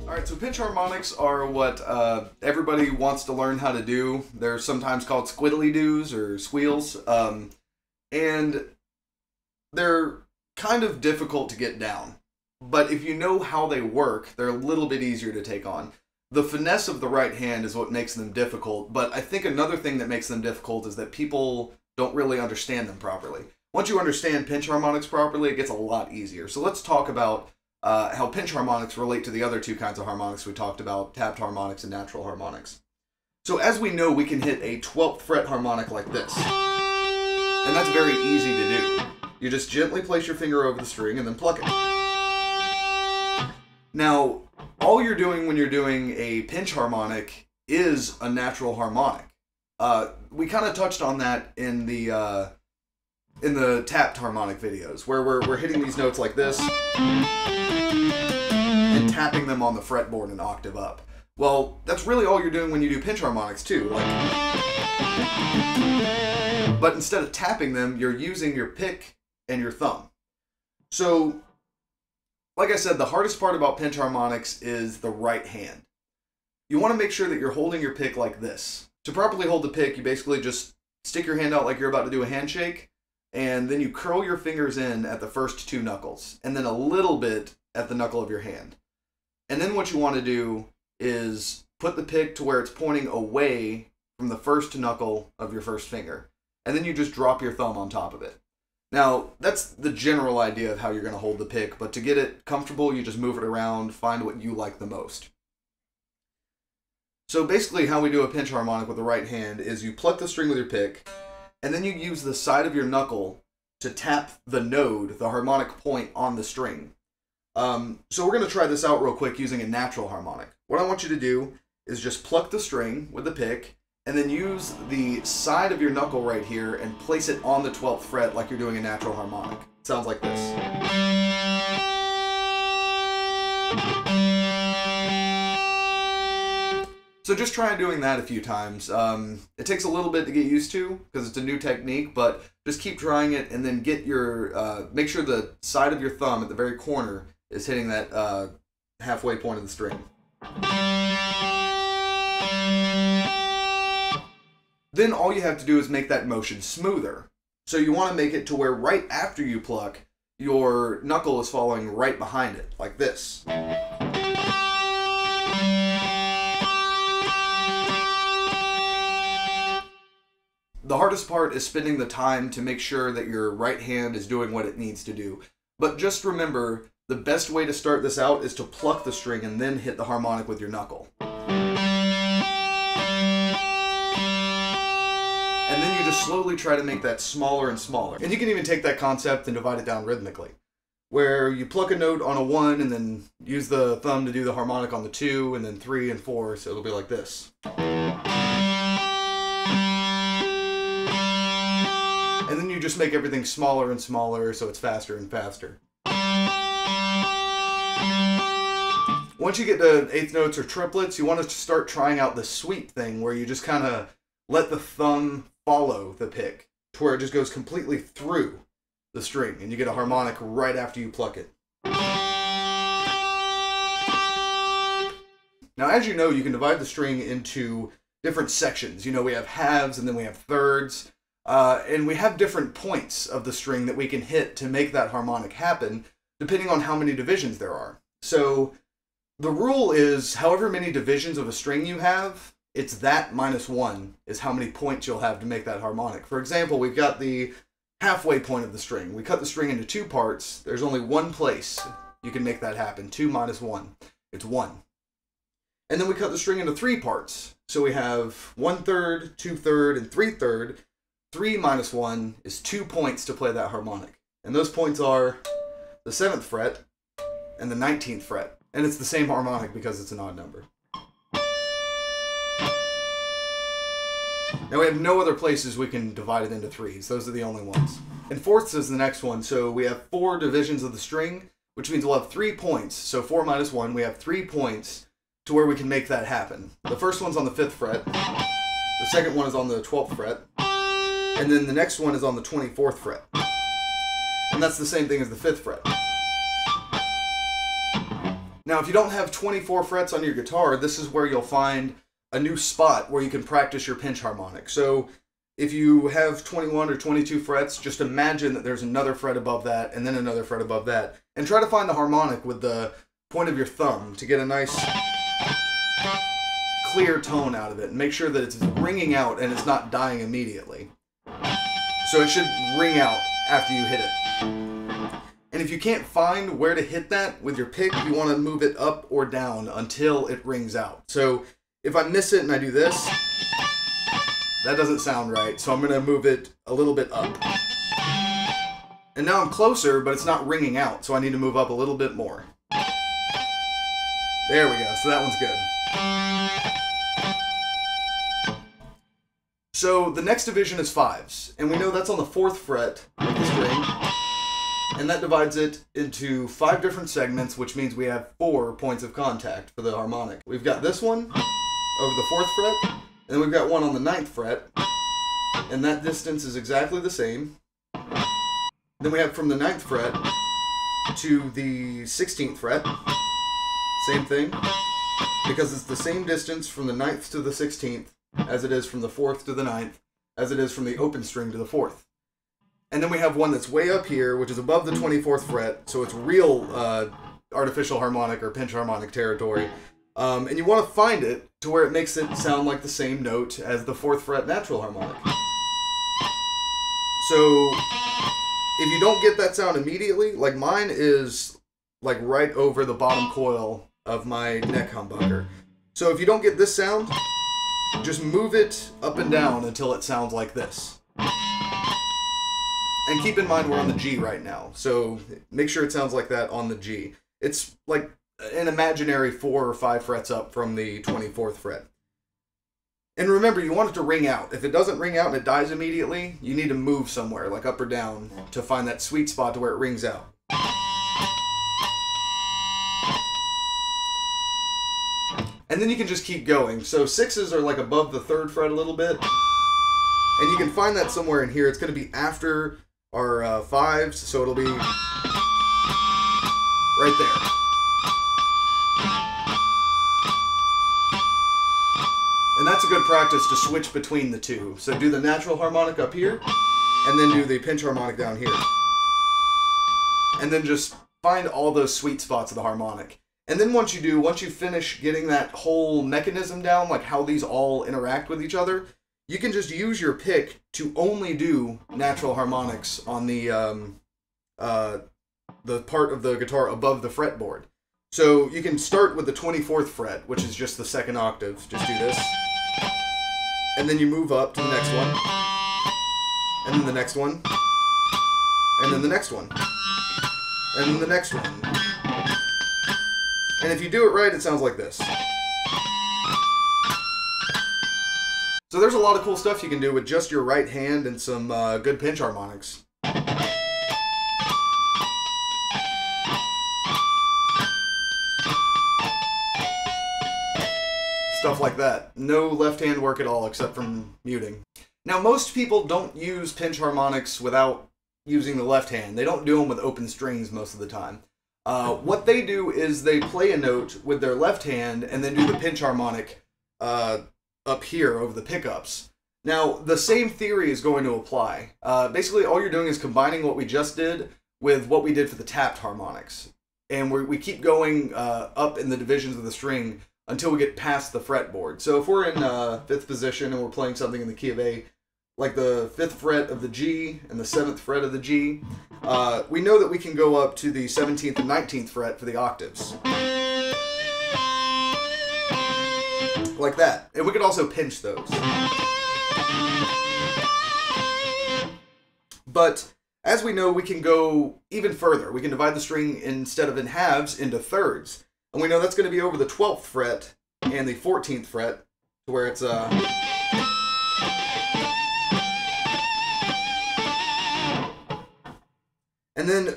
Alright, so pinch harmonics are what everybody wants to learn how to do. They're sometimes called squiddly-doos or squeals, and they're kind of difficult to get down. But if you know how they work, they're a little bit easier to take on. The finesse of the right hand is what makes them difficult, but I think another thing that makes them difficult is that people don't really understand them properly. Once you understand pinch harmonics properly, it gets a lot easier. So let's talk about how pinch harmonics relate to the other two kinds of harmonics we talked about, tapped harmonics and natural harmonics. So as we know, we can hit a 12th fret harmonic like this. And that's very easy to do. You just gently place your finger over the string and then pluck it. Now, all you're doing when you're doing a pinch harmonic is a natural harmonic. We kind of touched on that in the tapped harmonic videos, where we're hitting these notes like this and tapping them on the fretboard an octave up. Well, that's really all you're doing when you do pinch harmonics too. But instead of tapping them, you're using your pick and your thumb. So, like I said, the hardest part about pinch harmonics is the right hand. You want to make sure that you're holding your pick like this. To properly hold the pick, you basically just stick your hand out like you're about to do a handshake, and then you curl your fingers in at the first two knuckles, and then a little bit at the knuckle of your hand. And then what you want to do is put the pick to where it's pointing away from the first knuckle of your first finger. And then you just drop your thumb on top of it. Now, that's the general idea of how you're going to hold the pick, but to get it comfortable, you just move it around, find what you like the most. So basically how we do a pinch harmonic with the right hand is you pluck the string with your pick, and then you use the side of your knuckle to tap the node, the harmonic point on the string. So we're going to try this out real quick using a natural harmonic. What I want you to do is just pluck the string with the pick, and then use the side of your knuckle right here and place it on the 12th fret like you're doing a natural harmonic. It sounds like this. So just try doing that a few times. It takes a little bit to get used to because it's a new technique, but just keep trying it and then get your, make sure the side of your thumb at the very corner is hitting that halfway point of the string. Then all you have to do is make that motion smoother. So you want to make it to where right after you pluck, your knuckle is following right behind it, like this. The hardest part is spending the time to make sure that your right hand is doing what it needs to do. But just remember, the best way to start this out is to pluck the string and then hit the harmonic with your knuckle. And then you just slowly try to make that smaller and smaller. And you can even take that concept and divide it down rhythmically, where you pluck a note on a 1 and then use the thumb to do the harmonic on the 2 and then 3 and 4, so it'll be like this. And then you just make everything smaller and smaller so it's faster and faster. Once you get to eighth notes or triplets, you want to start trying out the sweep thing where you just kind of let the thumb follow the pick to where it just goes completely through the string and you get a harmonic right after you pluck it. Now, as you know, you can divide the string into different sections. You know, we have halves and then we have thirds. And we have different points of the string that we can hit to make that harmonic happen, depending on how many divisions there are. So the rule is however many divisions of a string you have, it's that minus 1 is how many points you'll have to make that harmonic. For example, we've got the halfway point of the string. We cut the string into 2 parts. There's only one place you can make that happen. 2 minus 1. It's 1. And then we cut the string into 3 parts. So we have 1/3, 2/3, and 3/3. 3 minus 1 is 2 points to play that harmonic. And those points are the 7th fret and the 19th fret. And it's the same harmonic because it's an odd number. Now we have no other places we can divide it into 3s. Those are the only ones. And fourths is the next one. So we have 4 divisions of the string. which means we'll have 3 points. So 4 minus 1, we have 3 points to where we can make that happen. The first one's on the 5th fret, the second one is on the 12th fret, and then the next one is on the 24th fret. And that's the same thing as the 5th fret. Now, if you don't have 24 frets on your guitar, this is where you'll find a new spot where you can practice your pinch harmonic. So if you have 21 or 22 frets, just imagine that there's another fret above that and then another fret above that. And try to find the harmonic with the point of your thumb to get a nice clear tone out of it. And make sure that it's ringing out and it's not dying immediately. So it should ring out after you hit it. And if you can't find where to hit that with your pick, you want to move it up or down until it rings out. So if I miss it and I do this, that doesn't sound right. So I'm going to move it a little bit up. And now I'm closer, but it's not ringing out. So I need to move up a little bit more. There we go. So that one's good. So the next division is 5s. And we know that's on the 4th fret of the string. And that divides it into 5 different segments, which means we have 4 points of contact for the harmonic. We've got this one over the 4th fret, and then we've got one on the 9th fret, and that distance is exactly the same. Then we have from the 9th fret to the 16th fret, same thing, because it's the same distance from the 9th to the 16th as it is from the 4th to the 9th, as it is from the open string to the 4th. And then we have one that's way up here, which is above the 24th fret, so it's real artificial harmonic or pinch harmonic territory. And you want to find it to where it makes it sound like the same note as the 4th fret natural harmonic. So if you don't get that sound immediately, like mine is like right over the bottom coil of my neck humbucker. So if you don't get this sound, just move it up and down until it sounds like this. And keep in mind we're on the G right now, so make sure it sounds like that on the G. It's like an imaginary 4 or 5 frets up from the 24th fret. And remember, you want it to ring out. If it doesn't ring out and it dies immediately, you need to move somewhere, like up or down, to find that sweet spot to where it rings out. And then you can just keep going. So 6s are like above the 3rd fret a little bit. And you can find that somewhere in here. It's going to be after our 5s, so it'll be right there. And that's a good practice to switch between the two. So do the natural harmonic up here, and then do the pinch harmonic down here. And then just find all those sweet spots of the harmonic. And then once you finish getting that whole mechanism down, like how these all interact with each other, you can just use your pick to only do natural harmonics on the part of the guitar above the fretboard. So you can start with the 24th fret, which is just the 2nd octave. Just do this. And then you move up to the next one. And then the next one. And then the next one. And then the next one. And if you do it right, it sounds like this. So there's a lot of cool stuff you can do with just your right hand and some good pinch harmonics. Stuff like that. No left hand work at all except from muting. Now most people don't use pinch harmonics without using the left hand. They don't do them with open strings most of the time. What they do is they play a note with their left hand and then do the pinch harmonic up here over the pickups. Now, the same theory is going to apply. Basically, all you're doing is combining what we just did with what we did for the tapped harmonics. And we keep going up in the divisions of the string until we get past the fretboard. So if we're in 5th position and we're playing something in the key of A, like the 5th fret of the G and the 7th fret of the G, we know that we can go up to the 17th and 19th fret for the octaves. Like that. And we could also pinch those. But as we know, we can go even further. We can divide the string, instead of in halves, into thirds. And we know that's going to be over the 12th fret and the 14th fret, to where it's and then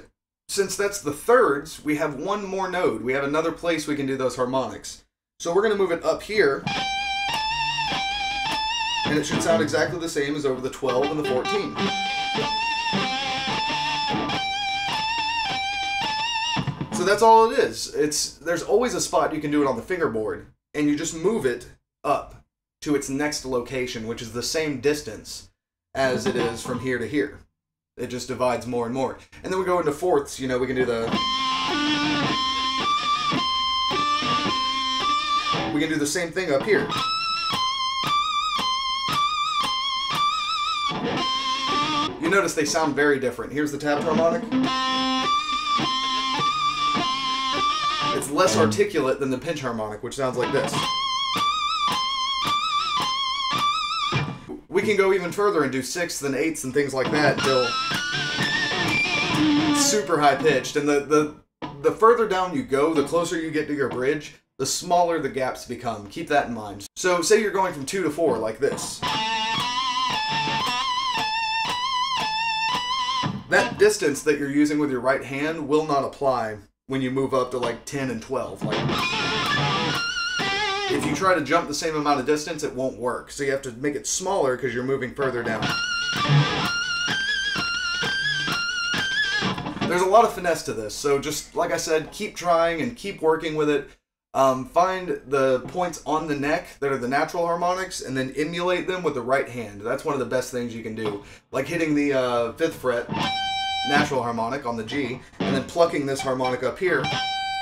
since that's the thirds, we have one more node. We have another place we can do those harmonics. So we're going to move it up here, and it should sound exactly the same as over the 12 and the 14. So that's all it is. There's always a spot you can do it on the fingerboard, and you just move it up to its next location, which is the same distance as it is from here to here. It just divides more and more. And then we go into fourths, you know, we can do the... We can do the same thing up here. You notice they sound very different. Here's the tapped harmonic. It's less articulate than the pinch harmonic, which sounds like this. We can go even further and do sixths and eighths and things like that until it's super high pitched. And the further down you go, the closer you get to your bridge, the smaller the gaps become. Keep that in mind. So say you're going from 2 to 4 like this. That distance that you're using with your right hand will not apply when you move up to like 10 and 12. Like, if you try to jump the same amount of distance, it won't work. So you have to make it smaller because you're moving further down. There's a lot of finesse to this, so just like I said, keep trying and keep working with it. Find the points on the neck that are the natural harmonics and then emulate them with the right hand. That's one of the best things you can do. Like hitting the 5th fret natural harmonic on the G and then plucking this harmonic up here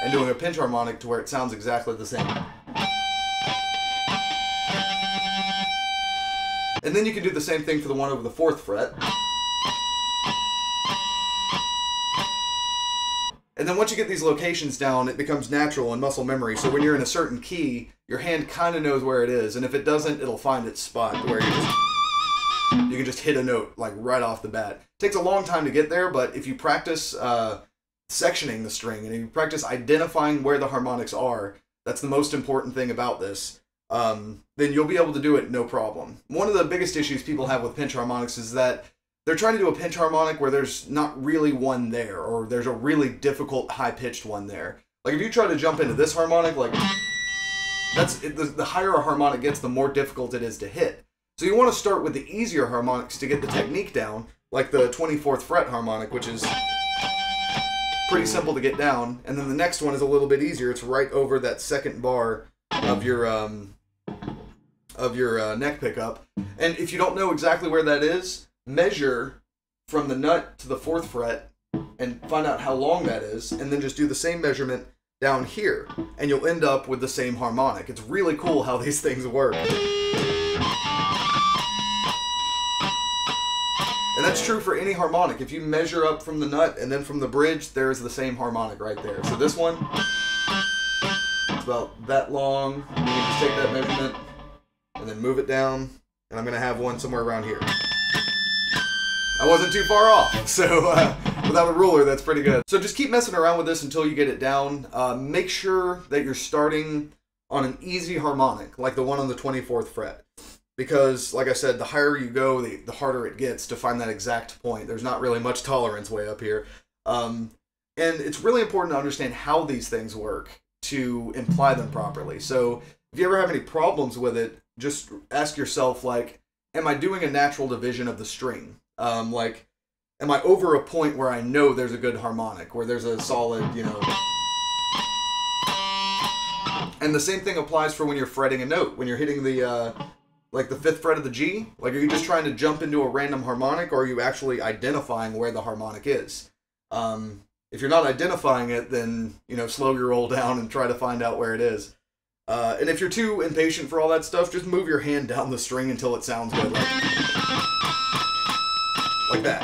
and doing a pinch harmonic to where it sounds exactly the same. And then you can do the same thing for the one over the 4th fret. And then once you get these locations down, it becomes natural and muscle memory. So when you're in a certain key, your hand kind of knows where it is. And if it doesn't, it'll find its spot where you can just hit a note like right off the bat. It takes a long time to get there, but if you practice sectioning the string and if you practice identifying where the harmonics are, that's the most important thing about this, then you'll be able to do it no problem. One of the biggest issues people have with pinch harmonics is that they're trying to do a pinch harmonic where there's not really one there, or there's a really difficult high-pitched one there. Like if you try to jump into this harmonic, like the higher a harmonic gets, the more difficult it is to hit. So you want to start with the easier harmonics to get the technique down, like the 24th fret harmonic, which is pretty simple to get down, and then the next one is a little bit easier. It's right over that second bar of your neck pickup. And if you don't know exactly where that is, measure from the nut to the 4th fret and find out how long that is, and then just do the same measurement down here, and you'll end up with the same harmonic. It's really cool how these things work. And that's true for any harmonic. If you measure up from the nut and then from the bridge, there is the same harmonic right there. So this one, it's about that long. You can just take that measurement and then move it down, and I'm going to have one somewhere around here. I wasn't too far off, so without a ruler, that's pretty good. So just keep messing around with this until you get it down. Make sure that you're starting on an easy harmonic, like the one on the 24th fret. Because, like I said, the higher you go, the harder it gets to find that exact point. There's not really much tolerance way up here. And it's really important to understand how these things work to imply them properly. So if you ever have any problems with it, just ask yourself, like, am I doing a natural division of the string? Like, am I over a point where I know there's a good harmonic, where there's a solid, you know... And the same thing applies for when you're fretting a note. When you're hitting the, like the 5th fret of the G, like, are you just trying to jump into a random harmonic, or are you actually identifying where the harmonic is? If you're not identifying it, then, you know, slow your roll down and try to find out where it is. And if you're too impatient for all that stuff, just move your hand down the string until it sounds good, like that.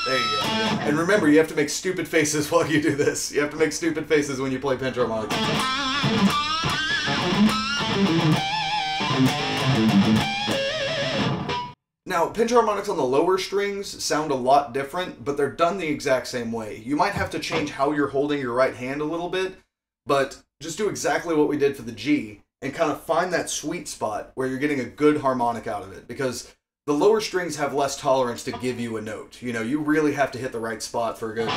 There you go. And remember, you have to make stupid faces while you do this. You have to make stupid faces when you play pinch harmonics. Now, pinch harmonics on the lower strings sound a lot different, but they're done the exact same way. You might have to change how you're holding your right hand a little bit, but just do exactly what we did for the G, and kind of find that sweet spot where you're getting a good harmonic out of it, because the lower strings have less tolerance to give you a note. You know, you really have to hit the right spot for a good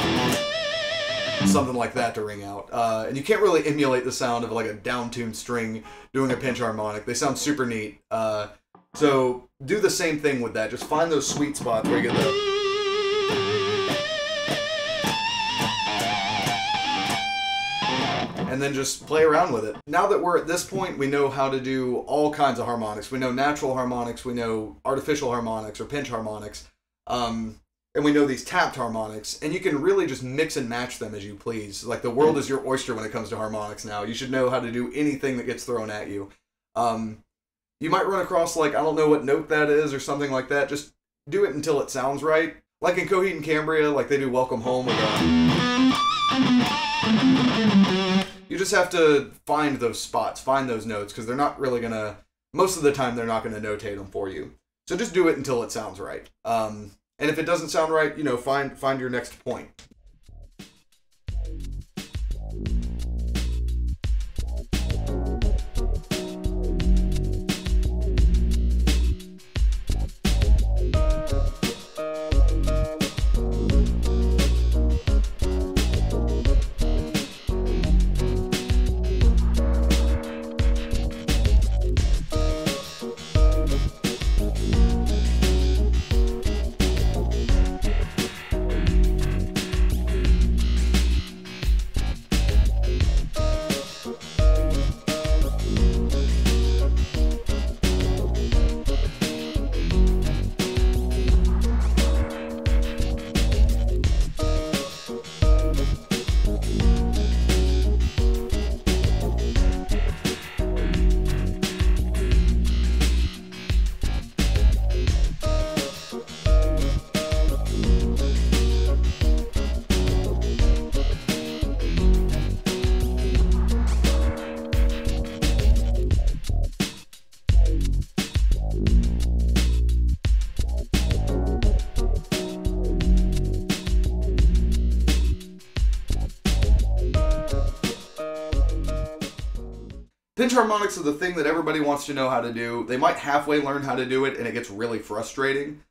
something like that to ring out. And you can't really emulate the sound of like a down-tuned string doing a pinch harmonic. They sound super neat. So do the same thing with that. Just find those sweet spots where you get the... and then just play around with it. Now that we're at this point, we know how to do all kinds of harmonics. We know natural harmonics, we know artificial harmonics or pinch harmonics, and we know these tapped harmonics, and you can really just mix and match them as you please. Like, the world is your oyster when it comes to harmonics now. You should know how to do anything that gets thrown at you. You might run across, like, I don't know what note that is or something like that. Just do it until it sounds right. Like in Coheed and Cambria, like they do Welcome Home with you just have to find those spots, find those notes, because they're not really going to, most of the time, they're not going to notate them for you. So just do it until it sounds right. And if it doesn't sound right, you know, find your next point. Pinch harmonics are the thing that everybody wants to know how to do. They might halfway learn how to do it, and it gets really frustrating.